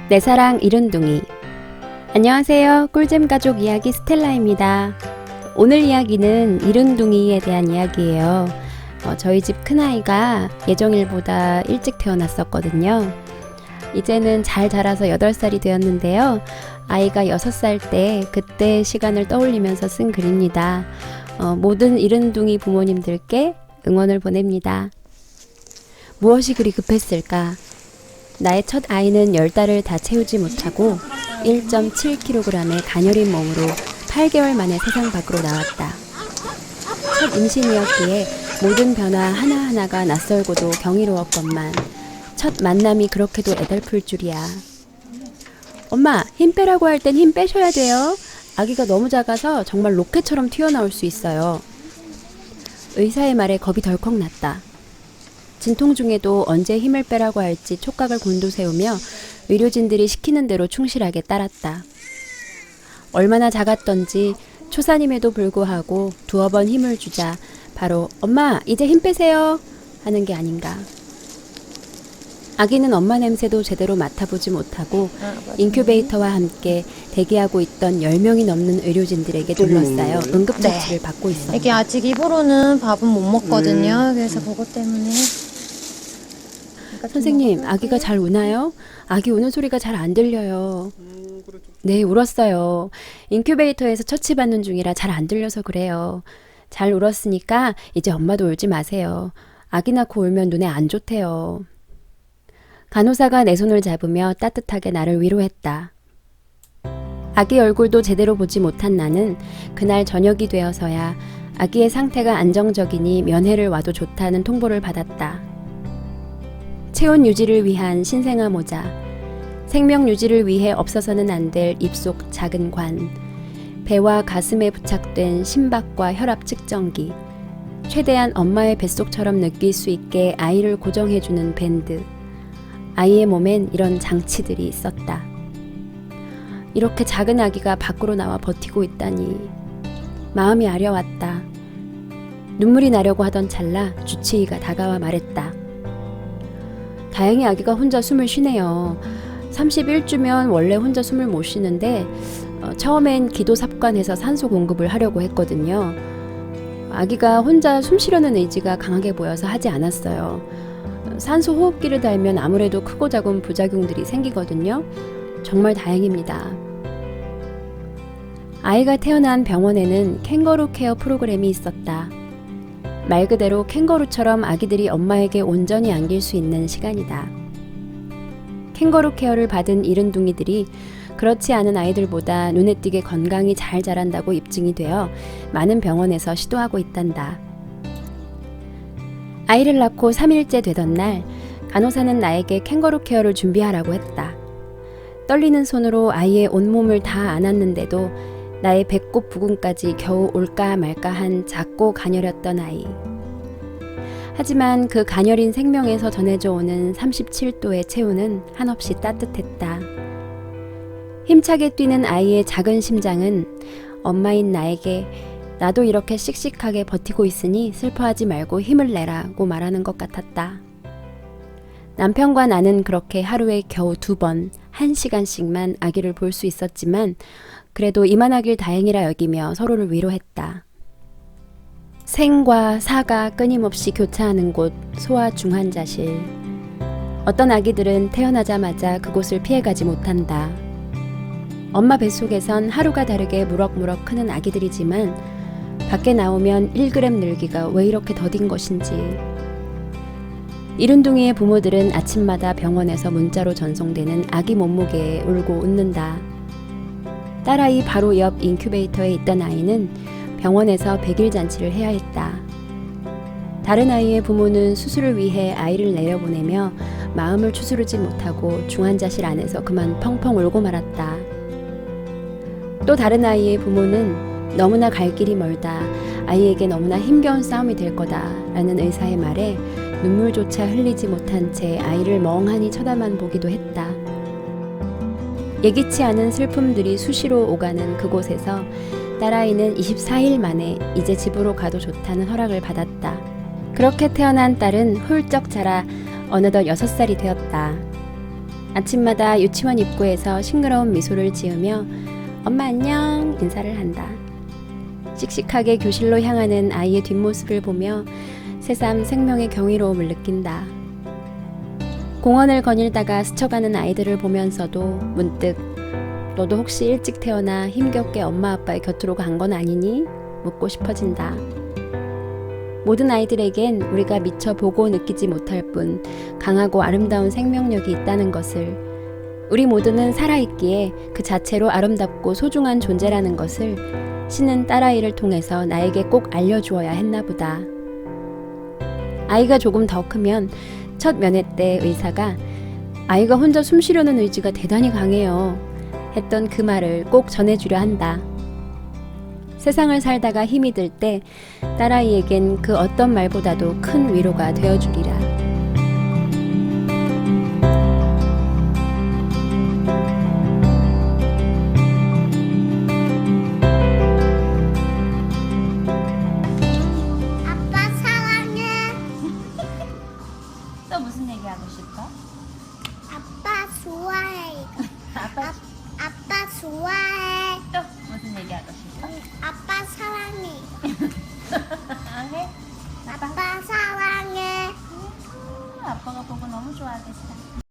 내 사랑 이른둥이. 안녕하세요. 꿀잼 가족 이야기 스텔라입니다. 오늘 이야기는 이른둥이에 대한 이야기예요. 저희 집 큰아이가 예정일보다 일찍 태어났었거든요. 이제는 잘 자라서 8살이 되었는데요. 아이가 6살 때 그때 시간을 떠올리면서 쓴 글입니다. 모든 이른둥이 부모님들께 응원을 보냅니다. 무엇이 그리 급했을까? 나의 첫 아이는 10달을 다 채우지 못하고 1.7kg의 가녀린 몸으로 8개월 만에 세상 밖으로 나왔다. 첫 임신이었기에 모든 변화 하나하나가 낯설고도 경이로웠건만 첫 만남이 그렇게도 애달플 줄이야. 엄마, 힘 빼라고 할 땐 힘 빼셔야 돼요. 아기가 너무 작아서 정말 로켓처럼 튀어나올 수 있어요. 의사의 말에 겁이 덜컥 났다. 진통 중에도 언제 힘을 빼라고 할지 촉각을 곤두세우며 의료진들이 시키는 대로 충실하게 따랐다. 얼마나 작았던지 초산임에도 불구하고 두어 번 힘을 주자 바로 엄마 이제 힘 빼세요 하는 게 아닌가. 아기는 엄마 냄새도 제대로 맡아보지 못하고 인큐베이터와 함께 대기하고 있던 10명이 넘는 의료진들에게 둘러싸여 응급처치를 받고 있었다. 이게 아직 입으로는 밥은 못 먹거든요. 그래서 그것 때문에. 선생님, 아기가 잘 우나요? 아기 우는 소리가 잘 안 들려요. 네, 울었어요. 인큐베이터에서 처치받는 중이라 잘 안 들려서 그래요. 잘 울었으니까 이제 엄마도 울지 마세요. 아기 낳고 울면 눈에 안 좋대요. 간호사가 내 손을 잡으며 따뜻하게 나를 위로했다. 아기 얼굴도 제대로 보지 못한 나는 그날 저녁이 되어서야 아기의 상태가 안정적이니 면회를 와도 좋다는 통보를 받았다. 체온 유지를 위한 신생아 모자, 생명 유지를 위해 없어서는 안 될 입속 작은 관, 배와 가슴에 부착된 심박과 혈압 측정기, 최대한 엄마의 뱃속처럼 느낄 수 있게 아이를 고정해주는 밴드, 아이의 몸엔 이런 장치들이 있었다. 이렇게 작은 아기가 밖으로 나와 버티고 있다니 마음이 아려왔다. 눈물이 나려고 하던 찰나 주치의가 다가와 말했다. 다행히 아기가 혼자 숨을 쉬네요. 31주면 원래 혼자 숨을 못 쉬는데 처음엔 기도 삽관해서 산소 공급을 하려고 했거든요. 아기가 혼자 숨 쉬려는 의지가 강하게 보여서 하지 않았어요. 산소 호흡기를 달면 아무래도 크고 작은 부작용들이 생기거든요. 정말 다행입니다. 아이가 태어난 병원에는 캥거루 케어 프로그램이 있었다. 말 그대로 캥거루처럼 아기들이 엄마에게 온전히 안길 수 있는 시간이다. 캥거루 케어를 받은 이른둥이들이 그렇지 않은 아이들보다 눈에 띄게 건강히 잘 자란다고 입증이 되어 많은 병원에서 시도하고 있단다. 아이를 낳고 3일째 되던 날 간호사는 나에게 캥거루 케어를 준비하라고 했다. 떨리는 손으로 아이의 온몸을 다 안았는데도 나의 배꼽 부근까지 겨우 올까 말까 한 작고 가녀렸던 아이. 하지만 그 가녀린 생명에서 전해져 오는 37도의 체온은 한없이 따뜻했다. 힘차게 뛰는 아이의 작은 심장은 엄마인 나에게 나도 이렇게 씩씩하게 버티고 있으니 슬퍼하지 말고 힘을 내라고 말하는 것 같았다. 남편과 나는 그렇게 하루에 겨우 2번, 1시간씩만 아기를 볼 수 있었지만 그래도 이만하길 다행이라 여기며 서로를 위로했다. 생과 사가 끊임없이 교차하는 곳 소아 중환자실. 어떤 아기들은 태어나자마자 그곳을 피해가지 못한다. 엄마 뱃속에선 하루가 다르게 무럭무럭 크는 아기들이지만 밖에 나오면 1g 늘기가 왜 이렇게 더딘 것인지. 이른둥이의 부모들은 아침마다 병원에서 문자로 전송되는 아기 몸무게에 울고 웃는다. 딸아이 바로 옆 인큐베이터에 있던 아이는 병원에서 100일 잔치를 해야 했다. 다른 아이의 부모는 수술을 위해 아이를 내려보내며 마음을 추스르지 못하고 중환자실 안에서 그만 펑펑 울고 말았다. 또 다른 아이의 부모는 너무나 갈 길이 멀다. 아이에게 너무나 힘겨운 싸움이 될 거다. 라는 의사의 말에 눈물조차 흘리지 못한 채 아이를 멍하니 쳐다만 보기도 했다. 예기치 않은 슬픔들이 수시로 오가는 그곳에서 딸아이는 24일 만에 이제 집으로 가도 좋다는 허락을 받았다. 그렇게 태어난 딸은 훌쩍 자라 어느덧 6살이 되었다. 아침마다 유치원 입구에서 싱그러운 미소를 지으며 엄마 안녕 인사를 한다. 씩씩하게 교실로 향하는 아이의 뒷모습을 보며 새삼 생명의 경이로움을 느낀다. 공원을 거닐다가 스쳐가는 아이들을 보면서도 문득 너도 혹시 일찍 태어나 힘겹게 엄마 아빠의 곁으로 간 건 아니니? 묻고 싶어진다. 모든 아이들에겐 우리가 미처 보고 느끼지 못할 뿐 강하고 아름다운 생명력이 있다는 것을, 우리 모두는 살아있기에 그 자체로 아름답고 소중한 존재라는 것을 신은 딸아이를 통해서 나에게 꼭 알려주어야 했나 보다. 아이가 조금 더 크면 첫 면회 때 의사가 아이가 혼자 숨 쉬려는 의지가 대단히 강해요 했던 그 말을 꼭 전해주려 한다. 세상을 살다가 힘이 들 때 딸아이에겐 그 어떤 말보다도 큰 위로가 되어주리라. 아빠 사랑해. 또 무슨 얘기 하고 싶어? 아빠 좋아해. 아빠 아빠 좋아해. 또 무슨 얘기 하고 싶어? 아빠 사랑해. 해? 아빠 사랑해. 아빠가 보고 너무 좋아하겠어.